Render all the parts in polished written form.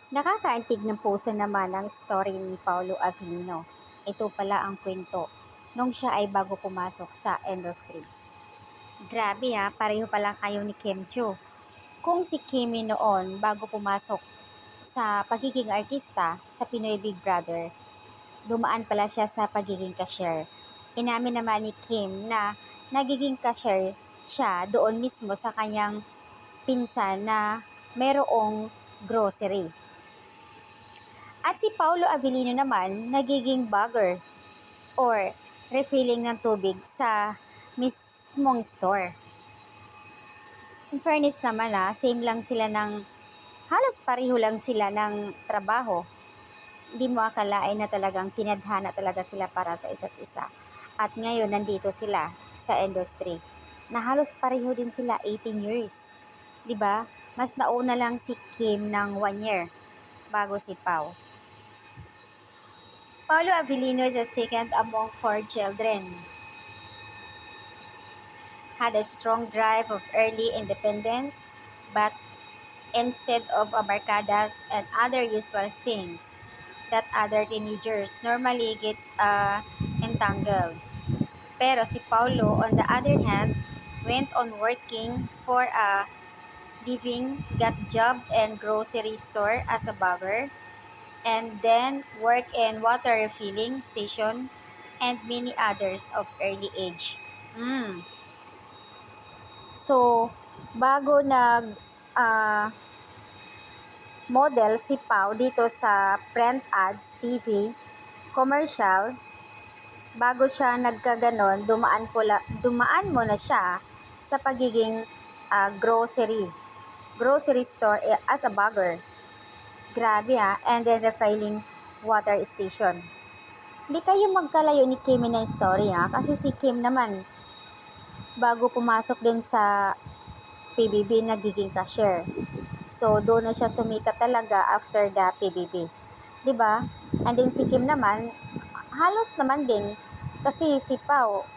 Nakakaantig ng puso naman ang story ni Paolo Avellino. Ito pala ang kwento nung siya ay bago pumasok sa industry. Grabe ha, pareho pala kayo ni Kim Chu. Kung si Kimi noon bago pumasok sa pagiging artista sa Pinoy Big Brother, dumaan pala siya sa pagiging cashier. Inamin naman ni Kim na nagiging cashier siya doon mismo sa kanyang pinsan na merong grocery. At si Paolo Avellino naman nagiging bagger or refilling ng tubig sa mismong store. In fairness naman same lang sila halos pareho lang sila ng trabaho. Hindi mo akalain na talagang tinadhana talaga sila para sa isa't isa. At ngayon nandito sila sa industry na halos pareho din sila 18 years. 'Di ba? Mas nauna lang si Kim ng 1 year bago si Pao. Paolo Avellino is a second among 4 children. Had a strong drive of early independence, but instead of barkadas and other usual things that other teenagers normally get entangled. Pero si Paulo, on the other hand, went on working for a living, got job in grocery store as a bagger, and then work in water refilling station and many others of early age. So, bago ah, model si Pau dito sa print ads, TV, commercials, bago siya nagkaganon, dumaan muna siya sa pagiging grocery store as a bagger. Grabe and then refilling water station. Hindi kayo magkalayo ni Kim na story kasi si Kim naman bago pumasok din sa PBB nagiging cashier. So doon na siya sumikat talaga after the PBB. 'Di ba? And then si Kim naman halos naman din kasi si Pao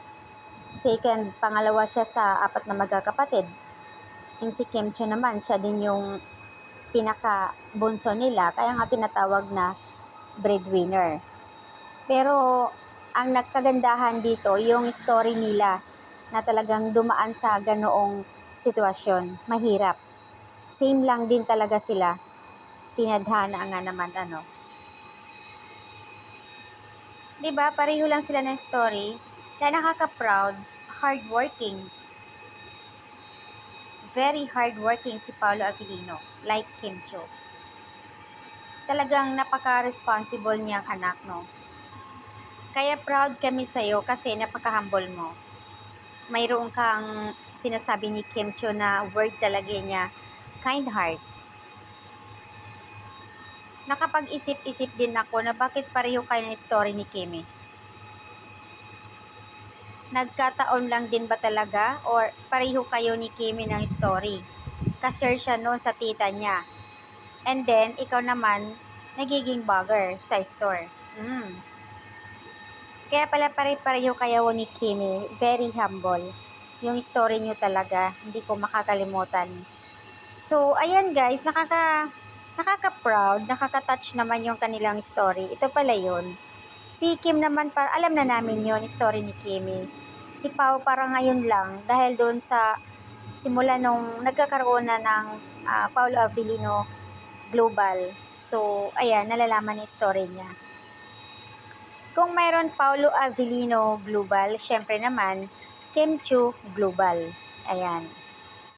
second, pangalawa siya sa 4 na magkakapatid. And si Kim Cho naman siya din yung pinaka bunso nila kaya nga tinatawag na breadwinner. Pero ang nagkagandahan dito yung story nila na talagang dumaan sa ganoong sitwasyon, mahirap. Same lang din talaga sila. Tinadhana nga naman 'Di ba? Pareho lang sila ng story. Kaya nakaka-proud, hardworking. Very hardworking si Paolo Avellino, like Kim Cho. Talagang napaka-responsible niyang anak, no? Kaya proud kami sa'yo kasi napaka-humble mo. Mayroon kang sinasabi ni Kim Cho na word talaga niya, kind heart. Nakapag-isip-isip din ako na bakit pareho kayo ng story ni Kimi. Nagkataon lang din ba talaga or pareho kayo ni Kimi ng story? Cashier siya no sa tita niya. And then, ikaw naman, nagiging bagger sa store. Kaya pala pare-pareho kayo ni Kimi, very humble. Yung story niyo talaga, hindi ko makakalimutan. So, ayan guys, nakaka-proud, nakaka-touch naman yung kanilang story. Ito pala yun. Si Kim naman, alam na namin yon story ni Kimi. Si Pao para ngayon lang dahil doon sa simula nung nagkakaroon na ng Paolo Avellino Global. So, ayan, nalalaman yung story niya. Kung mayroon Paolo Avellino Global, syempre naman, Kim Chu Global. Ayan.